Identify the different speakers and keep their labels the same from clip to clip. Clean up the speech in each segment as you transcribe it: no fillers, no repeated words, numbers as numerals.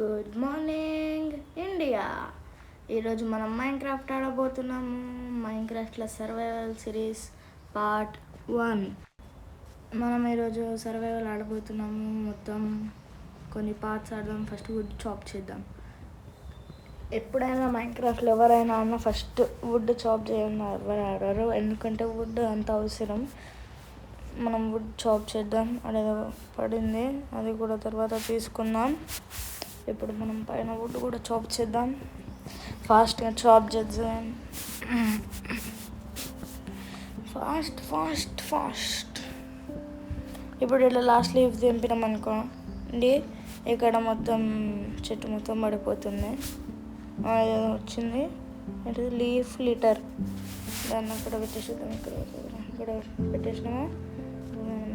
Speaker 1: Good morning India. ఈరోజు మనం Minecraft ఆడబోతున్నాము. మైన్క్రాఫ్ట్లో సర్వైవల్ సిరీస్ పార్ట్ 1. మనం ఈరోజు సర్వైవల్ ఆడబోతున్నాము. మొత్తం కొన్ని పార్ట్స్ ఆడదాం. ఫస్ట్ వుడ్ చాప్ చేద్దాం. ఎప్పుడైనా మైన్క్రాఫ్ట్లో ఎవరైనా అన్న ఫస్ట్ వుడ్ చాప్ చేయడం ఎవరు ఆడారు, ఎందుకంటే వుడ్ అంత అవసరం. మనం వుడ్ చాప్ చేద్దాం. అదేదో పడింది, అది కూడా తర్వాత తీసుకుందాం. ఇప్పుడు మనం పైన వుడ్ కూడా చాప్ చేద్దాం. ఫాస్ట్గా చాప్ చేద్దాం. ఫాస్ట్. ఇప్పుడు ఇట్లా లాస్ట్ లీఫ్ దింపినాం అనుకోండి, ఇక్కడ మొత్తం చెట్టు మొత్తం పడిపోతుంది. వచ్చింది అంటే లీఫ్ లిటర్. దాన్ని అక్కడ పెట్టేసేద్దాం. ఇక్కడ పెట్టేసినామా.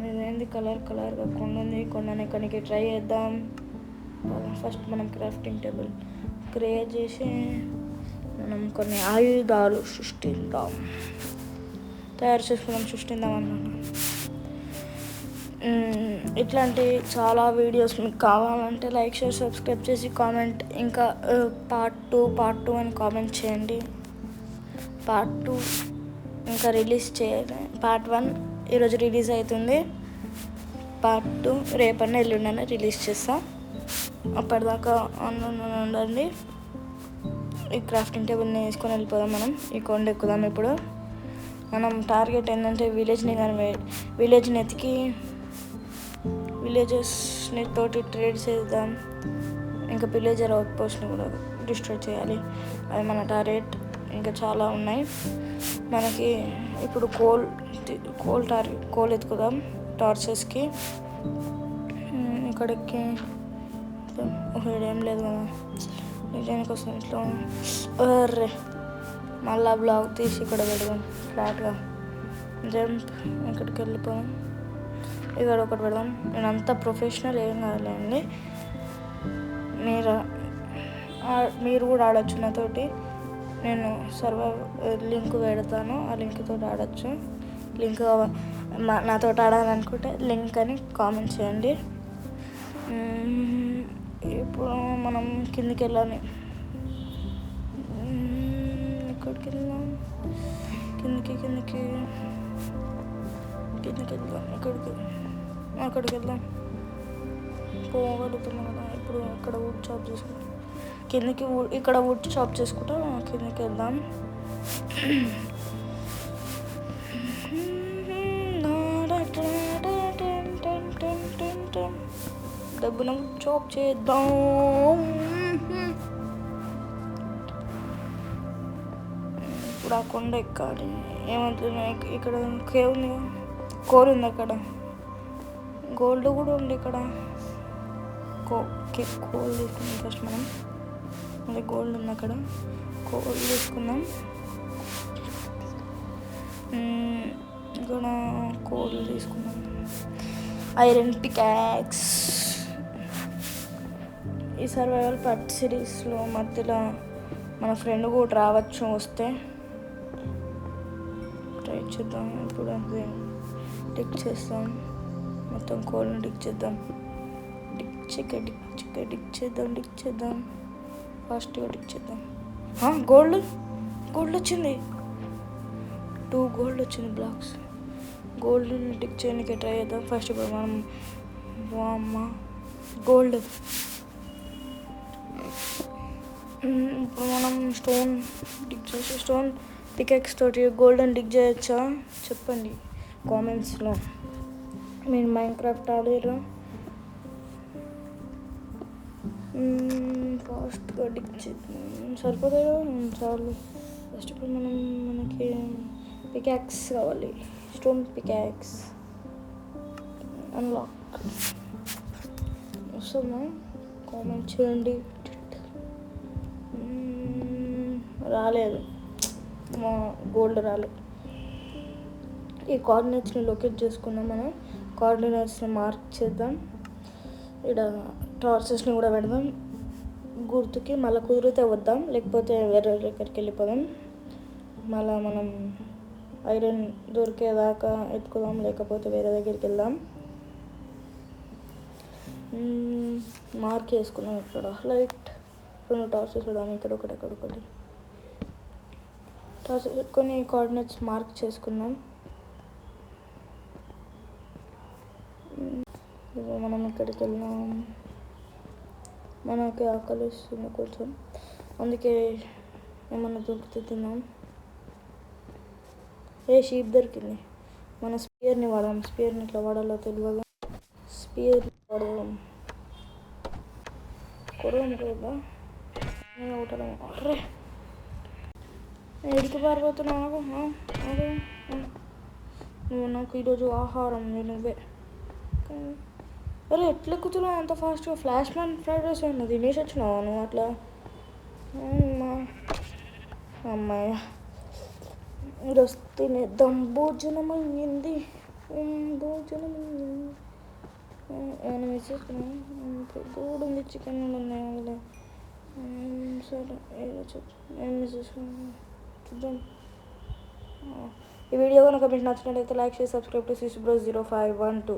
Speaker 1: ఇదేంది కలర్గా కొండ ఉంది. కొండని ఎక్కడికి ట్రై చేద్దాం. ఫస్ట్ మనం క్రాఫ్టింగ్ టేబుల్ క్రియేట్ చేసి మనం కొన్ని ఆయుధాలు సృష్టిద్దాం అన్నమాట. ఇట్లాంటి చాలా వీడియోస్ మీకు కావాలంటే లైక్, షేర్, సబ్స్క్రైబ్ చేసి కామెంట్, ఇంకా పార్ట్ టూ అని కామెంట్ చేయండి. పార్ట్ 2 ఇంకా రిలీజ్ చేయాలి. పార్ట్ 1 ఈరోజు రిలీజ్ అవుతుంది. పార్ట్ 2 రేపన్నా ఎల్లుండన్నా రిలీజ్ చేస్తాం. అప్పటిదాకా ఆన్లైన్లో ఉండండి. ఈ క్రాఫ్టింగ్ టేబుల్ని వేసుకొని వెళ్ళిపోదాం. మనం ఈ కొండ ఎక్కుదాం. ఇప్పుడు మనం టార్గెట్ ఏంటంటే విలేజ్ని ఎతికి విలేజెస్ని తోటి ట్రేడ్ చేద్దాం. ఇంకా విలేజర్ అవుట్ పోస్ట్ని కూడా డిస్ట్రాయ్ చేయాలి. అది మన టార్గెట్. ఇంకా చాలా ఉన్నాయి మనకి. ఇప్పుడు కోల్ ఎత్తుకుదాం టార్చెస్కి. ఇక్కడికి ఏం లేదు కదా, నిజానికి వస్తుంది. ఇట్లా అర్రే మళ్ళా బ్లాక్ తీసి ఇక్కడ పెడదాం ఫ్లాట్గా. జంప్ ఇక్కడికి వెళ్ళిపోదాం. ఇక్కడ ఒకటి పెడదాం. నేను అంత ప్రొఫెషనల్ ఏం కాదులేండి. మీరు కూడా ఆడచ్చు నాతోటి. నేను లింక్ పెడతాను. ఆ లింక్ తోటి ఆడచ్చు. లింక్ నాతో ఆడాలనుకుంటే లింక్ అని కామెంట్ చేయండి. ఇప్పుడు మనం కిందికి వెళ్ళాలి. ఎక్కడికి వెళ్దాం? కిందికి వెళ్దాం. అక్కడికి వెళ్దాం. పోగలుగుతున్నాం కదా. ఇప్పుడు ఇక్కడ వుడ్ చాప్ చేసుకుంటాం. ఇక్కడ వుడ్ చాప్ చేసుకుంటాం. కిందికి వెళ్దాం. డబ్బును చాప్ చేద్దాం. ఇప్పుడు ఆ కొండ ఎక్కాలి. ఏమంటున్నా, ఇక్కడ కేవ్ ఉంది, కోల్ ఉంది. అక్కడ గోల్డ్ కూడా ఉంది. ఇక్కడ కోల్ తీసుకుందాం ఫస్ట్ మనం. మళ్ళీ గోల్డ్ ఉంది అక్కడ. కోల్ తీసుకుందాం. ఇక్కడ కోల్ తీసుకుందాం. Iron peacocks. ఈ సర్వైవల్ పార్ట్ సిరీస్లో మధ్యలో మన ఫ్రెండ్ కూడా రావచ్చు. వస్తే ట్రై చేద్దాం. ఇప్పుడు అది డిక్ చేస్తాం. మొత్తం కోల్ని డిక్ చేద్దాం. డిక్ చేద్దాం. ఫాస్ట్గా డిక్ చేద్దాం. గోల్డ్ వచ్చింది. 2 గోల్డ్ వచ్చింది బ్లాక్స్. గోల్డ్ డిక్ చేయడానికి ట్రై చేద్దాం. ఫస్ట్ ఇప్పుడు మనం గోల్డ్. ఇప్పుడు మనం స్టోన్ డిక్ చేసి స్టోన్ పికెక్స్ తోటి గోల్డెన్ డిక్ చేయొచ్చా చెప్పండి కామెంట్స్లో. మీరు మైన్క్రాఫ్ట్ ఆడారు? ఫాస్ట్గా డిక్ చేద్దాం. సరిపోతాయో చాలు. ఫస్ట్ ఇప్పుడు మనకి పికాక్స్ కావాలి. స్టోన్ పికాక్స్ అన్లాక్ వస్తుందా? కామెంట్ చేయండి. రాలేదు, మా గోల్డ్ రాలేదు. ఈ కోఆర్డినేట్స్ని లొకేట్ చేసుకుందాం. మనం కోఆర్డినేట్స్ని మార్క్ చేద్దాం. ఇక్కడ టార్చెస్ని కూడా పెడదాం గుర్తుకి. మళ్ళీ కుదిరితే వద్దాం, లేకపోతే వేరే దగ్గరికి వెళ్ళిపోదాం. మళ్ళీ మనం ఐరన్ దొరికేదాకా ఎత్తుకుదాం, లేకపోతే వేరే దగ్గరికి వెళ్దాం. మార్క్ చేసుకున్నాం ఇక్కడ లైట్ 2 టార్చెస్ చూడడం ఇక్కడ ఒకటి టార్చెస్ పెట్టుకొని కోఆర్డినేట్స్ మార్క్ చేసుకున్నాం. మనం ఇక్కడికి వెళ్ళాం. మనకి ఆకలిస్తుంది కొంచెం, అందుకే ఏమన్నా దొరికితే తిన్నాం. షీప్ దొరికింది. మన స్పియర్ని వాడదాం. స్పియర్ని ఇట్లా వాడాలో తెలియదు. స్పియర్ వాడదాం. కొడదాం కదా అరే ఎడికి పారిపోతున్నావు? నువ్వు నాకు ఈరోజు ఆహారం నువ్వే. అరే ఎట్లా ఎక్కుతున్నావు అంత ఫాస్ట్గా? ఫ్లాష్ మ్యాన్ ఫ్రైడ్ రైస్ అయింది, తినేసి వచ్చినావా నువ్వు అట్లా? అమ్మాయి ఈరోజు తినేద్దాం. భోజనం అయ్యింది. ఏమైనా మిస్ చేసుకున్నాను. కూడా ఉంది, చికెన్ కూడా ఉన్నాయి. సరే ఏం మిస్ చేసుకున్నాను చూద్దాం. ఈ వీడియో కనుక మీకు నచ్చినట్లయితే లైక్ చేసి సబ్స్క్రైబ్ టు CC Bros 0512.